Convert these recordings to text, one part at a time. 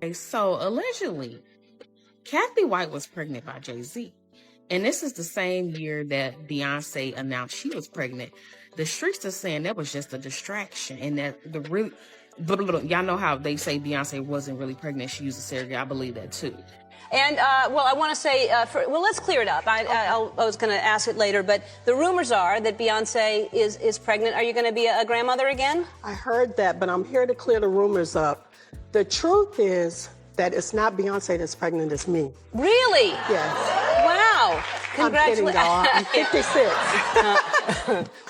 Okay, so allegedly, Kathy White was pregnant by Jay-Z. And this is the same year that Beyoncé announced she was pregnant. The streets are saying that was just a distraction and that the real y'all know how they say Beyonce wasn't really pregnant. She used a surrogate. I believe that too. And, well, I want to say, well, let's clear it up. I was going to ask it later, but the rumors are that Beyonce is pregnant. Are you going to be a grandmother again? I heard that, but I'm here to clear the rumors up. The truth is that it's not Beyonce that's pregnant, it's me. Really? Yes. Wow. I'm kidding, y'all. I'm 56.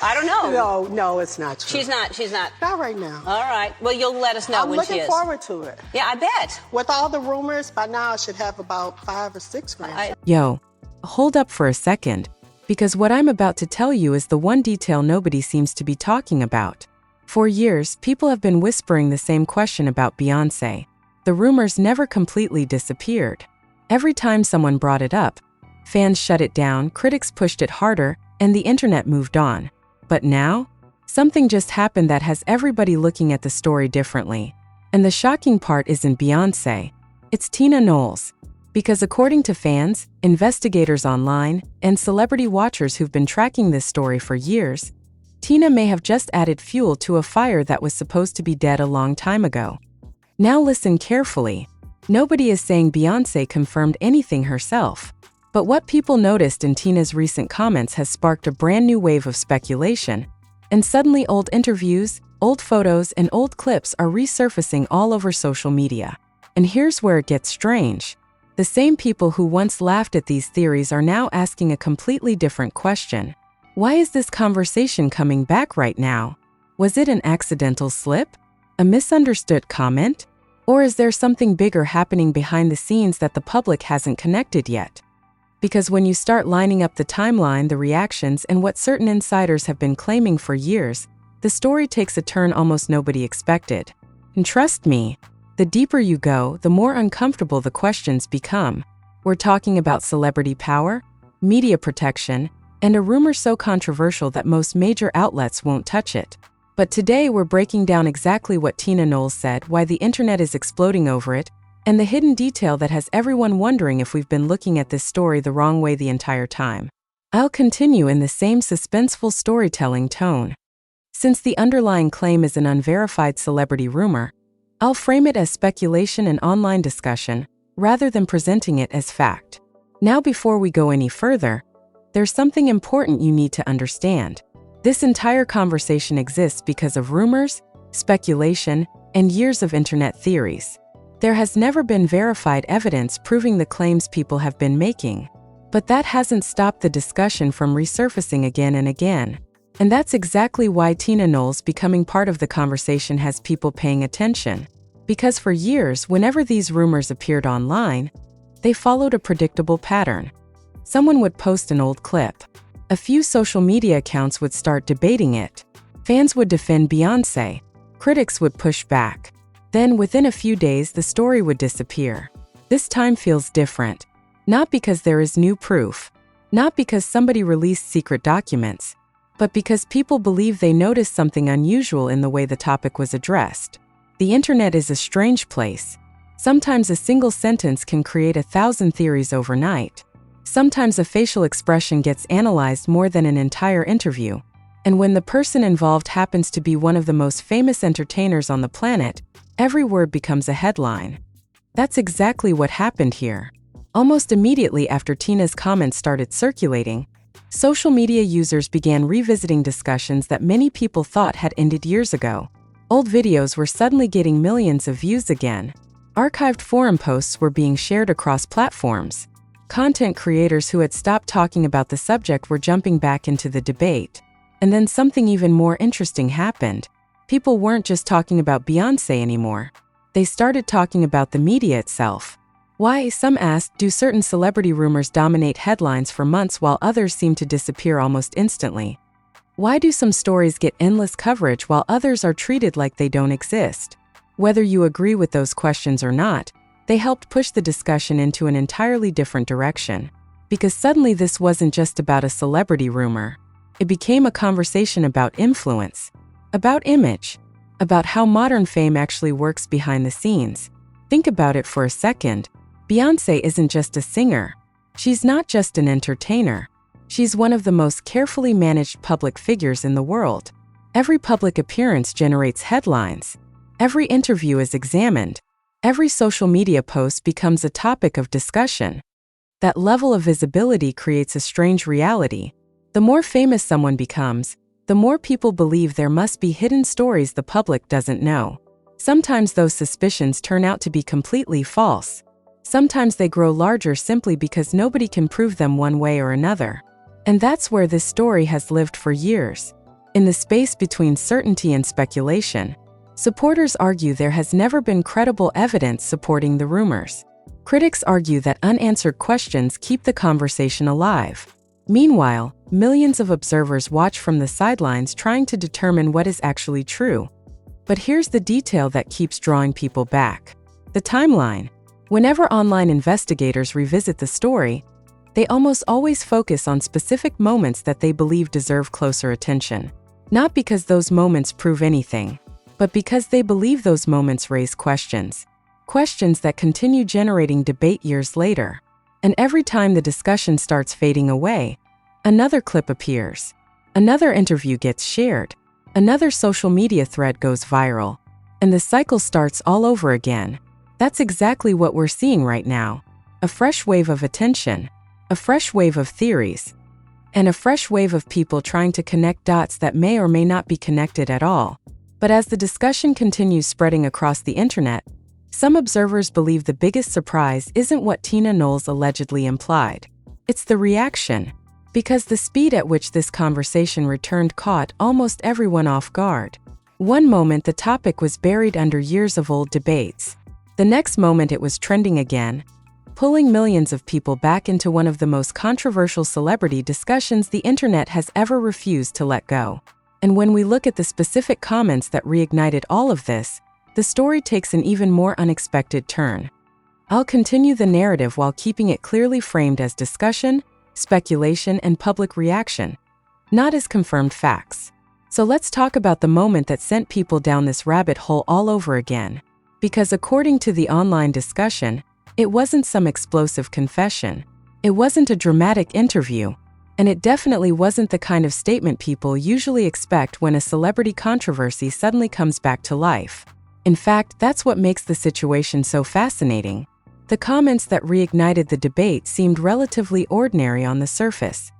I don't know. No, it's not true. She's not. Not right now. All right. Well, you'll let us know when she is. I'm looking forward to it. Yeah, I bet. With all the rumors, by now I should have about 5 or 6 grandchildren. Yo, hold up for a second, because what I'm about to tell you is the one detail nobody seems to be talking about. For years, people have been whispering the same question about Beyoncé. The rumors never completely disappeared. Every time someone brought it up, fans shut it down, critics pushed it harder, and the internet moved on. But now, something just happened that has everybody looking at the story differently. And the shocking part isn't Beyoncé, it's Tina Knowles. Because according to fans, investigators online, and celebrity watchers who've been tracking this story for years, Tina may have just added fuel to a fire that was supposed to be dead a long time ago. Now listen carefully. Nobody is saying Beyoncé confirmed anything herself. But what people noticed in Tina's recent comments has sparked a brand new wave of speculation. And suddenly old interviews, old photos, and old clips are resurfacing all over social media. And here's where it gets strange. The same people who once laughed at these theories are now asking a completely different question. Why is this conversation coming back right now? Was it an accidental slip? A misunderstood comment? Or is there something bigger happening behind the scenes that the public hasn't connected yet? Because when you start lining up the timeline, the reactions, and what certain insiders have been claiming for years, the story takes a turn almost nobody expected. And trust me, the deeper you go, the more uncomfortable the questions become. We're talking about celebrity power, media protection, and a rumor so controversial that most major outlets won't touch it. But today we're breaking down exactly what Tina Knowles said, why the internet is exploding over it, and the hidden detail that has everyone wondering if we've been looking at this story the wrong way the entire time. I'll continue in the same suspenseful storytelling tone. Since the underlying claim is an unverified celebrity rumor, I'll frame it as speculation and online discussion, rather than presenting it as fact. Now before we go any further, there's something important you need to understand. This entire conversation exists because of rumors, speculation, and years of internet theories. There has never been verified evidence proving the claims people have been making. But that hasn't stopped the discussion from resurfacing again and again. And that's exactly why Tina Knowles becoming part of the conversation has people paying attention. Because for years, whenever these rumors appeared online, they followed a predictable pattern. Someone would post an old clip. A few social media accounts would start debating it. Fans would defend Beyoncé. Critics would push back. Then, within a few days, the story would disappear. This time feels different. Not because there is new proof. Not because somebody released secret documents. But because people believe they noticed something unusual in the way the topic was addressed. The internet is a strange place. Sometimes a single sentence can create 1,000 theories overnight. Sometimes a facial expression gets analyzed more than an entire interview. And when the person involved happens to be one of the most famous entertainers on the planet, every word becomes a headline. That's exactly what happened here. Almost immediately after Tina's comments started circulating, social media users began revisiting discussions that many people thought had ended years ago. Old videos were suddenly getting millions of views again. Archived forum posts were being shared across platforms. Content creators who had stopped talking about the subject were jumping back into the debate. And then something even more interesting happened. People weren't just talking about Beyoncé anymore. They started talking about the media itself. Why, some asked, do certain celebrity rumors dominate headlines for months while others seem to disappear almost instantly? Why do some stories get endless coverage while others are treated like they don't exist? Whether you agree with those questions or not, they helped push the discussion into an entirely different direction. Because suddenly this wasn't just about a celebrity rumor. It became a conversation about influence, about image, about how modern fame actually works behind the scenes. Think about it for a second. Beyoncé isn't just a singer. She's not just an entertainer. She's one of the most carefully managed public figures in the world. Every public appearance generates headlines. Every interview is examined. Every social media post becomes a topic of discussion. That level of visibility creates a strange reality. The more famous someone becomes, the more people believe there must be hidden stories the public doesn't know. Sometimes those suspicions turn out to be completely false. Sometimes they grow larger simply because nobody can prove them one way or another. And that's where this story has lived for years. In the space between certainty and speculation, supporters argue there has never been credible evidence supporting the rumors. Critics argue that unanswered questions keep the conversation alive. Meanwhile, millions of observers watch from the sidelines trying to determine what is actually true. But here's the detail that keeps drawing people back: the timeline. Whenever online investigators revisit the story, they almost always focus on specific moments that they believe deserve closer attention. Not because those moments prove anything, but because they believe those moments raise questions. Questions that continue generating debate years later. And every time the discussion starts fading away, another clip appears. Another interview gets shared. Another social media thread goes viral. And the cycle starts all over again. That's exactly what we're seeing right now. A fresh wave of attention. A fresh wave of theories. And a fresh wave of people trying to connect dots that may or may not be connected at all. But as the discussion continues spreading across the internet, some observers believe the biggest surprise isn't what Knowles allegedly implied. It's the reaction. Because the speed at which this conversation returned caught almost everyone off guard. One moment the topic was buried under years of old debates. The next moment it was trending again, pulling millions of people back into one of the most controversial celebrity discussions the internet has ever refused to let go. And when we look at the specific comments that reignited all of this, the story takes an even more unexpected turn. I'll continue the narrative while keeping it clearly framed as discussion, speculation, and public reaction, not as confirmed facts. So let's talk about the moment that sent people down this rabbit hole all over again. Because according to the online discussion, it wasn't some explosive confession. It wasn't a dramatic interview. And it definitely wasn't the kind of statement people usually expect when a celebrity controversy suddenly comes back to life. In fact, that's what makes the situation so fascinating. The comments that reignited the debate seemed relatively ordinary on the surface.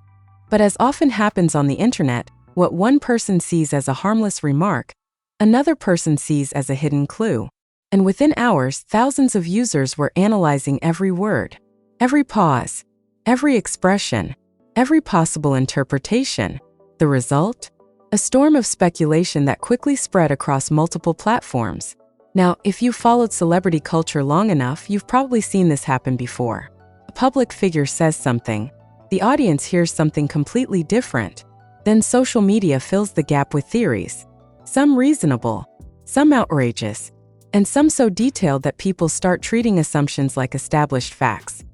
But as often happens on the internet, what one person sees as a harmless remark, another person sees as a hidden clue. And within hours, thousands of users were analyzing every word, every pause, every expression, every possible interpretation. The result? A storm of speculation that quickly spread across multiple platforms. Now, if you've followed celebrity culture long enough, you've probably seen this happen before. A public figure says something. The audience hears something completely different. Then social media fills the gap with theories. Some reasonable, some outrageous, and some so detailed that people start treating assumptions like established facts.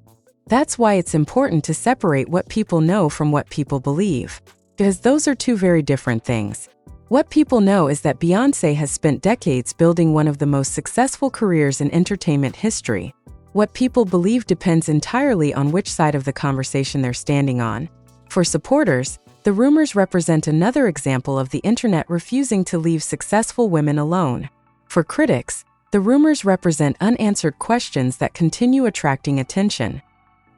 That's why it's important to separate what people know from what people believe. Because those are two very different things. What people know is that Beyoncé has spent decades building one of the most successful careers in entertainment history. What people believe depends entirely on which side of the conversation they're standing on. For supporters, the rumors represent another example of the internet refusing to leave successful women alone. For critics, the rumors represent unanswered questions that continue attracting attention.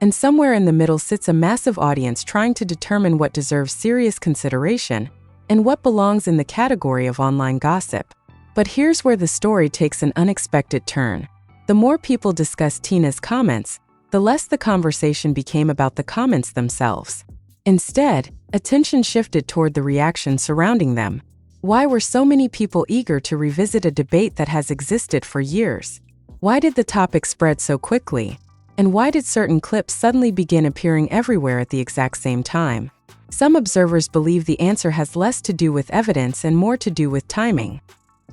And somewhere in the middle sits a massive audience trying to determine what deserves serious consideration and what belongs in the category of online gossip. But here's where the story takes an unexpected turn. The more people discussed Tina's comments, the less the conversation became about the comments themselves. Instead, attention shifted toward the reaction surrounding them. Why were so many people eager to revisit a debate that has existed for years? Why did the topic spread so quickly? And why did certain clips suddenly begin appearing everywhere at the exact same time? Some observers believe the answer has less to do with evidence and more to do with timing.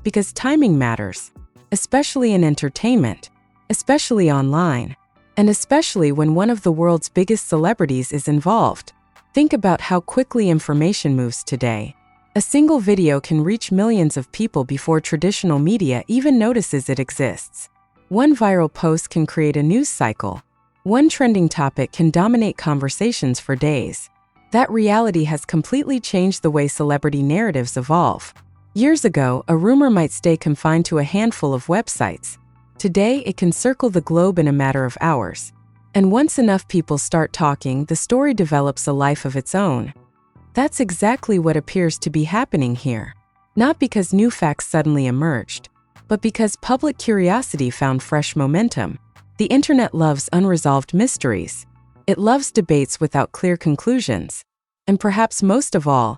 Because timing matters, especially in entertainment, especially online, and especially when one of the world's biggest celebrities is involved. Think about how quickly information moves today. A single video can reach millions of people before traditional media even notices it exists. One viral post can create a news cycle. One trending topic can dominate conversations for days. That reality has completely changed the way celebrity narratives evolve. Years ago, a rumor might stay confined to a handful of websites. Today, it can circle the globe in a matter of hours. And once enough people start talking, the story develops a life of its own. That's exactly what appears to be happening here. Not because new facts suddenly emerged, but because public curiosity found fresh momentum. The internet loves unresolved mysteries. It loves debates without clear conclusions. And perhaps most of all,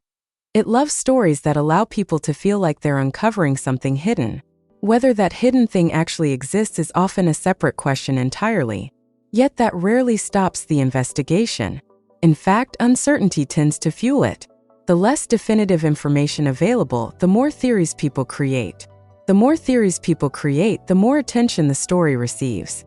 it loves stories that allow people to feel like they're uncovering something hidden. Whether that hidden thing actually exists is often a separate question entirely. Yet that rarely stops the investigation. In fact, uncertainty tends to fuel it. The less definitive information available, the more theories people create. The more theories people create, the more attention the story receives.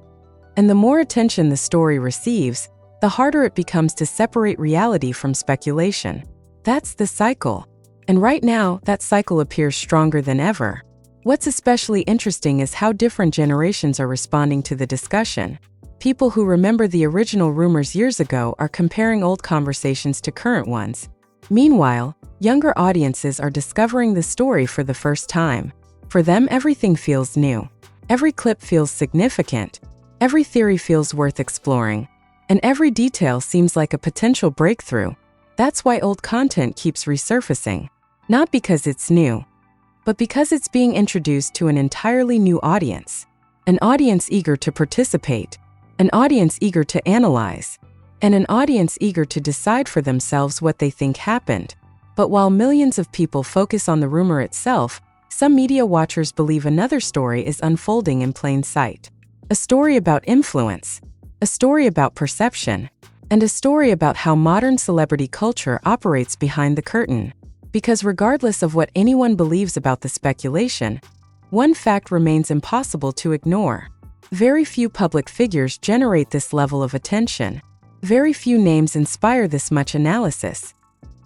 And the more attention the story receives, the harder it becomes to separate reality from speculation. That's the cycle. And right now, that cycle appears stronger than ever. What's especially interesting is how different generations are responding to the discussion. People who remember the original rumors years ago are comparing old conversations to current ones. Meanwhile, younger audiences are discovering the story for the first time. For them, everything feels new. Every clip feels significant. Every theory feels worth exploring. And every detail seems like a potential breakthrough. That's why old content keeps resurfacing. Not because it's new, but because it's being introduced to an entirely new audience. An audience eager to participate. An audience eager to analyze. And an audience eager to decide for themselves what they think happened. But while millions of people focus on the rumor itself, some media watchers believe another story is unfolding in plain sight. A story about influence, a story about perception, and a story about how modern celebrity culture operates behind the curtain. Because regardless of what anyone believes about the speculation, one fact remains impossible to ignore. Very few public figures generate this level of attention. Very few names inspire this much analysis.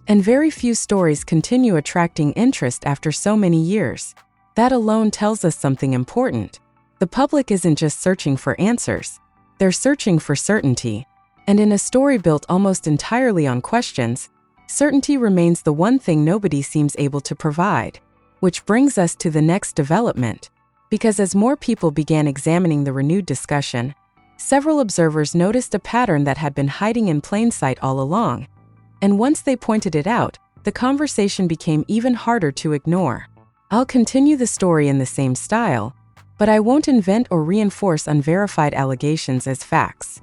And very few stories continue attracting interest after so many years. That alone tells us something important. The public isn't just searching for answers. They're searching for certainty. And in a story built almost entirely on questions, certainty remains the one thing nobody seems able to provide. Which brings us to the next development. Because as more people began examining the renewed discussion, several observers noticed a pattern that had been hiding in plain sight all along. And once they pointed it out, the conversation became even harder to ignore. I'll continue the story in the same style, but I won't invent or reinforce unverified allegations as facts.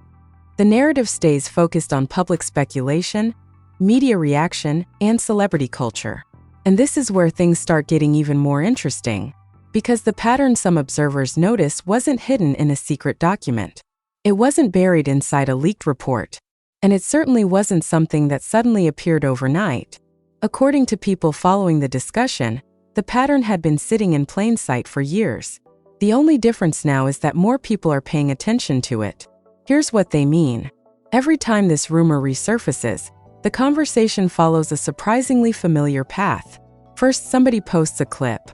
The narrative stays focused on public speculation, media reaction, and celebrity culture. And this is where things start getting even more interesting, because the pattern some observers notice wasn't hidden in a secret document. It wasn't buried inside a leaked report. And it certainly wasn't something that suddenly appeared overnight. According to people following the discussion, the pattern had been sitting in plain sight for years. The only difference now is that more people are paying attention to it. Here's what they mean. Every time this rumor resurfaces, the conversation follows a surprisingly familiar path. First, somebody posts a clip.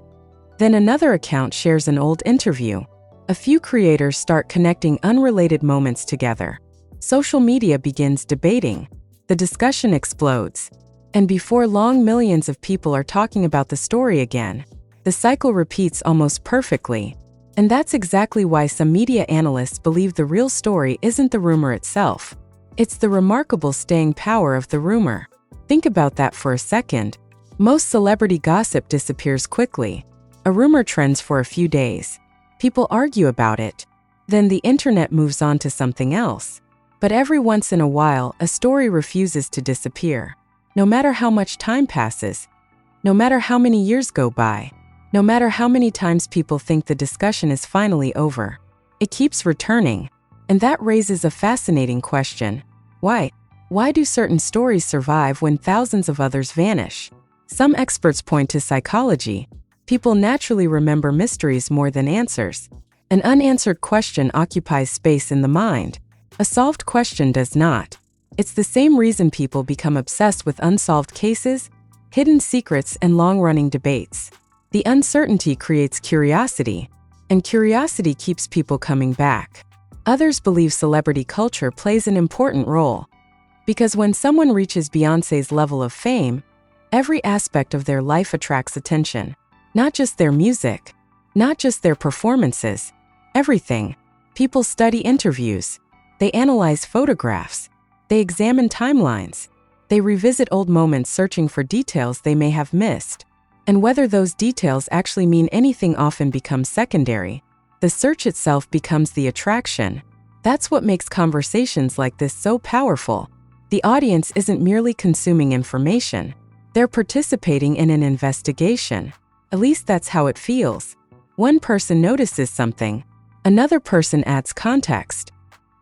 Then another account shares an old interview. A few creators start connecting unrelated moments together. Social media begins debating. The discussion explodes. And before long, millions of people are talking about the story again. The cycle repeats almost perfectly. And that's exactly why some media analysts believe the real story isn't the rumor itself. It's the remarkable staying power of the rumor. Think about that for a second. Most celebrity gossip disappears quickly. A rumor trends for a few days. People argue about it. Then the internet moves on to something else. But every once in a while, a story refuses to disappear. No matter how much time passes, no matter how many years go by, no matter how many times people think the discussion is finally over, it keeps returning. And that raises a fascinating question. Why? Why do certain stories survive when thousands of others vanish? Some experts point to psychology. People naturally remember mysteries more than answers. An unanswered question occupies space in the mind. A solved question does not. It's the same reason people become obsessed with unsolved cases, hidden secrets, and long-running debates. The uncertainty creates curiosity. and curiosity keeps people coming back. Others believe celebrity culture plays an important role, because when someone reaches Beyoncé's level of fame, every aspect of their life attracts attention. Not just their music, not just their performances, everything. People study interviews, they analyze photographs, they examine timelines, they revisit old moments searching for details they may have missed. And whether those details actually mean anything often becomes secondary. The search itself becomes the attraction. That's what makes conversations like this so powerful. The audience isn't merely consuming information, they're participating in an investigation. At least that's how it feels. One person notices something, another person adds context,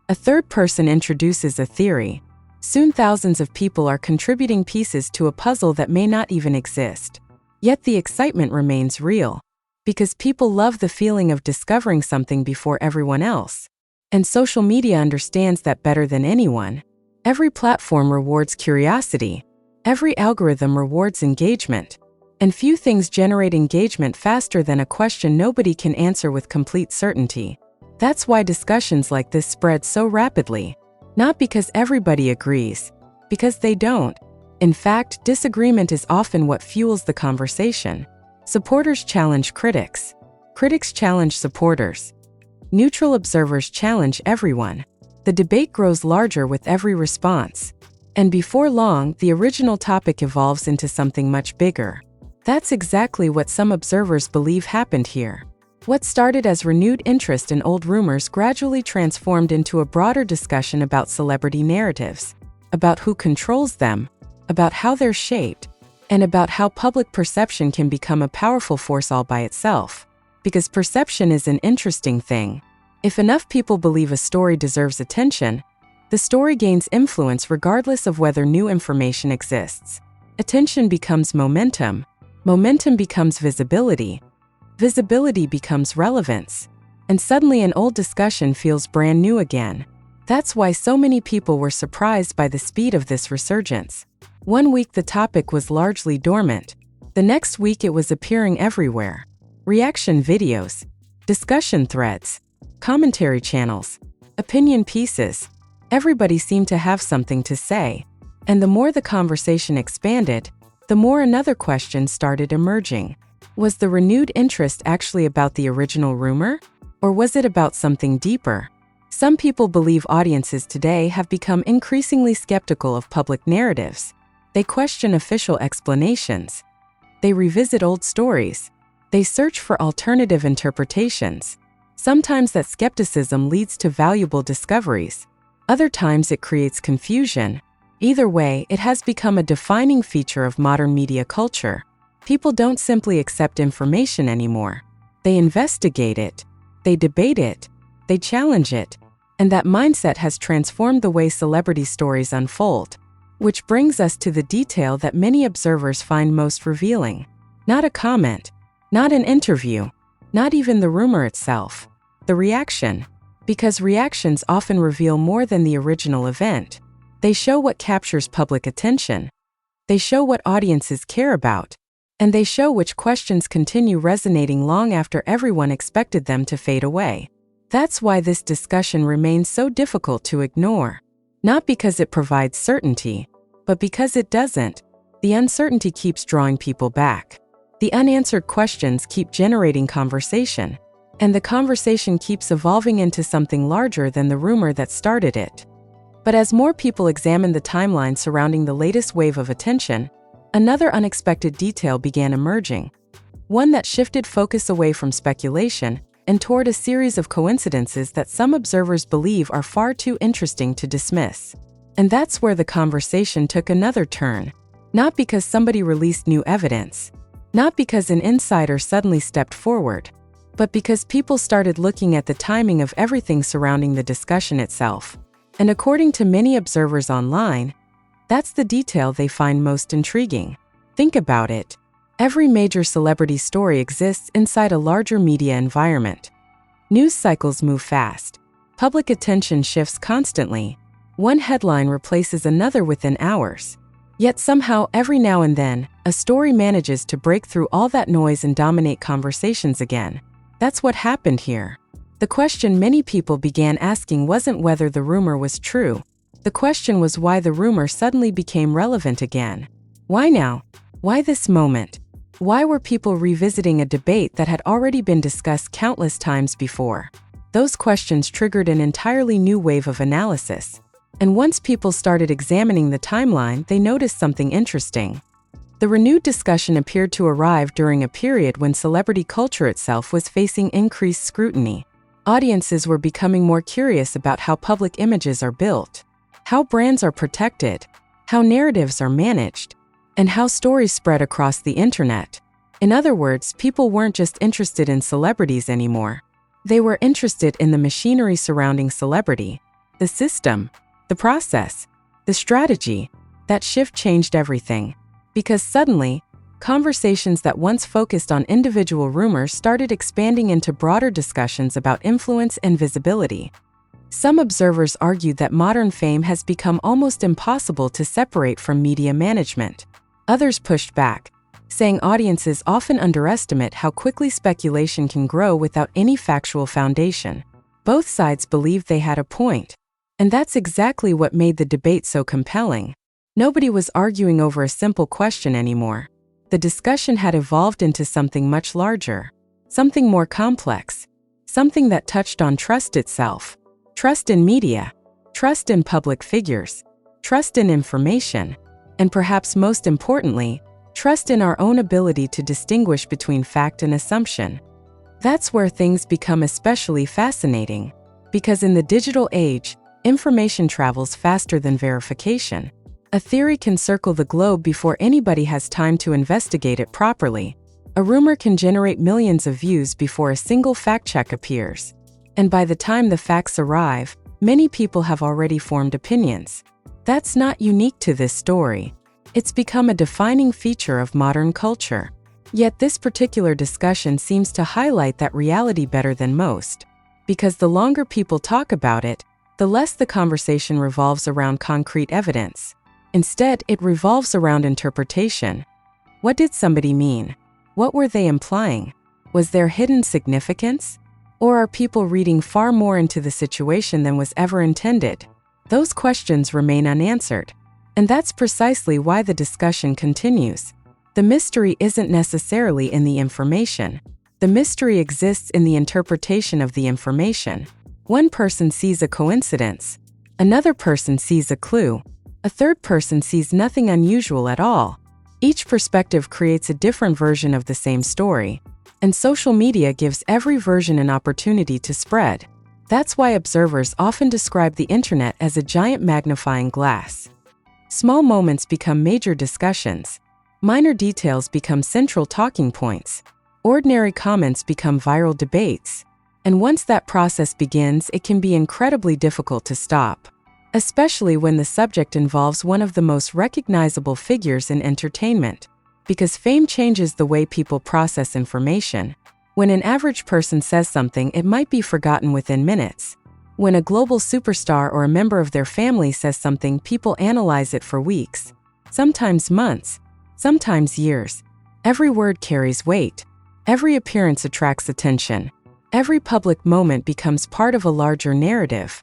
a third person introduces a theory. Soon thousands of people are contributing pieces to a puzzle that may not even exist. Yet the excitement remains real, because people love the feeling of discovering something before everyone else. And social media understands that better than anyone. Every platform rewards curiosity. Every algorithm rewards engagement. And few things generate engagement faster than a question nobody can answer with complete certainty. That's why discussions like this spread so rapidly. Not because everybody agrees, because they don't. In fact, disagreement is often what fuels the conversation. Supporters challenge critics. Critics challenge supporters. Neutral observers challenge everyone. The debate grows larger with every response. And before long, the original topic evolves into something much bigger. That's exactly what some observers believe happened here. What started as renewed interest in old rumors gradually transformed into a broader discussion about celebrity narratives, about who controls them, about how they're shaped, and about how public perception can become a powerful force all by itself. Because perception is an interesting thing. If enough people believe a story deserves attention, the story gains influence regardless of whether new information exists. Attention becomes momentum. Momentum becomes visibility. Visibility becomes relevance. And suddenly an old discussion feels brand new again. That's why so many people were surprised by the speed of this resurgence. One week the topic was largely dormant. The next week it was appearing everywhere. Reaction videos, discussion threads, commentary channels, opinion pieces. Everybody seemed to have something to say. And the more the conversation expanded, the more another question started emerging. Was the renewed interest actually about the original rumor? Or was it about something deeper? Some people believe audiences today have become increasingly skeptical of public narratives. They question official explanations. They revisit old stories. They search for alternative interpretations. Sometimes that skepticism leads to valuable discoveries. Other times it creates confusion. Either way, it has become a defining feature of modern media culture. People don't simply accept information anymore. They investigate it. They debate it. They challenge it. And that mindset has transformed the way celebrity stories unfold. Which brings us to the detail that many observers find most revealing. Not a comment, not an interview, not even the rumor itself. The reaction. Because reactions often reveal more than the original event. They show what captures public attention. They show what audiences care about. And they show which questions continue resonating long after everyone expected them to fade away. That's why this discussion remains so difficult to ignore. Not because it provides certainty, but because it doesn't. The uncertainty keeps drawing people back. The unanswered questions keep generating conversation. And the conversation keeps evolving into something larger than the rumor that started it. But as more people examine the timeline surrounding the latest wave of attention, another unexpected detail began emerging. One that shifted focus away from speculation and toward a series of coincidences that some observers believe are far too interesting to dismiss. And that's where the conversation took another turn. Not because somebody released new evidence, not because an insider suddenly stepped forward, but because people started looking at the timing of everything surrounding the discussion itself. And according to many observers online, that's the detail they find most intriguing. Think about it. Every major celebrity story exists inside a larger media environment. News cycles move fast. Public attention shifts constantly. One headline replaces another within hours. Yet somehow, every now and then, a story manages to break through all that noise and dominate conversations again. That's what happened here. The question many people began asking wasn't whether the rumor was true. The question was why the rumor suddenly became relevant again. Why now? Why this moment? Why were people revisiting a debate that had already been discussed countless times before? Those questions triggered an entirely new wave of analysis. And once people started examining the timeline, they noticed something interesting. The renewed discussion appeared to arrive during a period when celebrity culture itself was facing increased scrutiny. Audiences were becoming more curious about how public images are built, how brands are protected, how narratives are managed, and how stories spread across the internet. In other words, people weren't just interested in celebrities anymore. They were interested in the machinery surrounding celebrity, the system, the process, the strategy. That shift changed everything. Because suddenly, conversations that once focused on individual rumors started expanding into broader discussions about influence and visibility. Some observers argued that modern fame has become almost impossible to separate from media management. Others pushed back, saying audiences often underestimate how quickly speculation can grow without any factual foundation. Both sides believed they had a point. And that's exactly what made the debate so compelling. Nobody was arguing over a simple question anymore. The discussion had evolved into something much larger, something more complex, something that touched on trust itself, trust in media, trust in public figures, trust in information, and perhaps most importantly, trust in our own ability to distinguish between fact and assumption. That's where things become especially fascinating, because in the digital age, information travels faster than verification. A theory can circle the globe before anybody has time to investigate it properly. A rumor can generate millions of views before a single fact check appears. And by the time the facts arrive, many people have already formed opinions. That's not unique to this story. It's become a defining feature of modern culture. Yet this particular discussion seems to highlight that reality better than most. Because the longer people talk about it, the less the conversation revolves around concrete evidence. Instead, it revolves around interpretation. What did somebody mean? What were they implying? Was there hidden significance? Or are people reading far more into the situation than was ever intended? Those questions remain unanswered. And that's precisely why the discussion continues. The mystery isn't necessarily in the information. The mystery exists in the interpretation of the information. One person sees a coincidence. Another person sees a clue. A third person sees nothing unusual at all. Each perspective creates a different version of the same story. And social media gives every version an opportunity to spread. That's why observers often describe the internet as a giant magnifying glass. Small moments become major discussions. Minor details become central talking points. Ordinary comments become viral debates. And once that process begins, it can be incredibly difficult to stop. Especially when the subject involves one of the most recognizable figures in entertainment. Because fame changes the way people process information. When an average person says something, it might be forgotten within minutes. When a global superstar or a member of their family says something, people analyze it for weeks, sometimes months, sometimes years. Every word carries weight. Every appearance attracts attention. Every public moment becomes part of a larger narrative.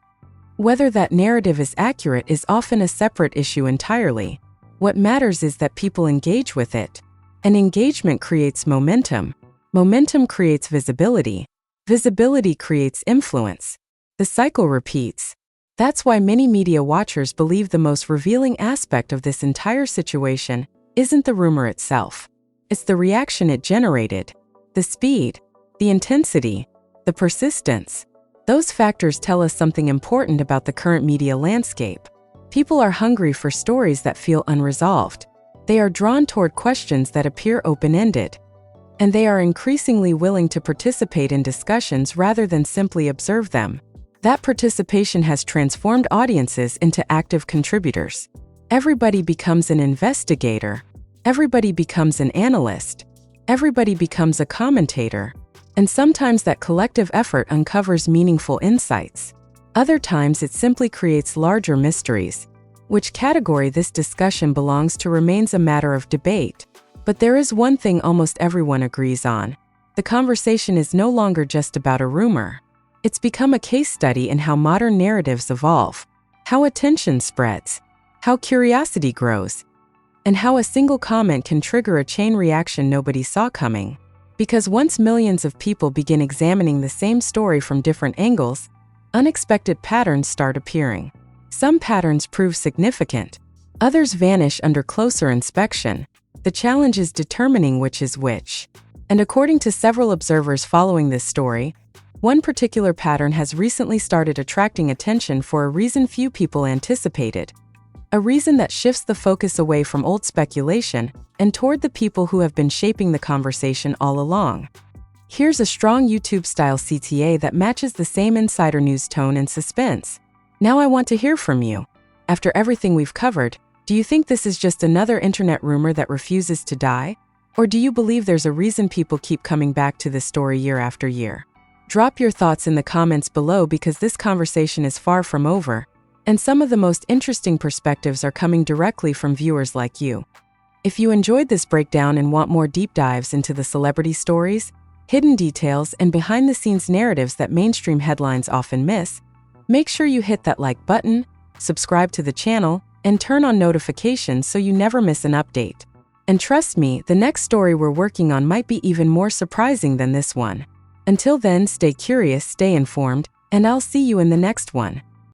Whether that narrative is accurate is often a separate issue entirely. What matters is that people engage with it. And engagement creates momentum. Momentum creates visibility. Visibility creates influence. The cycle repeats. That's why many media watchers believe the most revealing aspect of this entire situation isn't the rumor itself. It's the reaction it generated. The speed, the intensity, the persistence. Those factors tell us something important about the current media landscape. People are hungry for stories that feel unresolved. They are drawn toward questions that appear open-ended. And they are increasingly willing to participate in discussions rather than simply observe them. That participation has transformed audiences into active contributors. Everybody becomes an investigator. Everybody becomes an analyst. Everybody becomes a commentator. And sometimes that collective effort uncovers meaningful insights. Other times it simply creates larger mysteries. Which category this discussion belongs to remains a matter of debate. But there is one thing almost everyone agrees on. The conversation is no longer just about a rumor. It's become a case study in how modern narratives evolve, how attention spreads, how curiosity grows, and how a single comment can trigger a chain reaction nobody saw coming. Because once millions of people begin examining the same story from different angles, unexpected patterns start appearing. Some patterns prove significant, others vanish under closer inspection. The challenge is determining which is which. And according to several observers following this story, one particular pattern has recently started attracting attention for a reason few people anticipated. A reason that shifts the focus away from old speculation and toward the people who have been shaping the conversation all along. Here's a strong YouTube-style CTA that matches the same insider news tone and suspense. Now I want to hear from you. After everything we've covered, do you think this is just another internet rumor that refuses to die? Or do you believe there's a reason people keep coming back to this story year after year? Drop your thoughts in the comments below because this conversation is far from over, and some of the most interesting perspectives are coming directly from viewers like you. If you enjoyed this breakdown and want more deep dives into the celebrity stories, hidden details, and behind-the-scenes narratives that mainstream headlines often miss, make sure you hit that like button, subscribe to the channel, and turn on notifications so you never miss an update. And trust me, the next story we're working on might be even more surprising than this one. Until then, stay curious, stay informed, and I'll see you in the next one.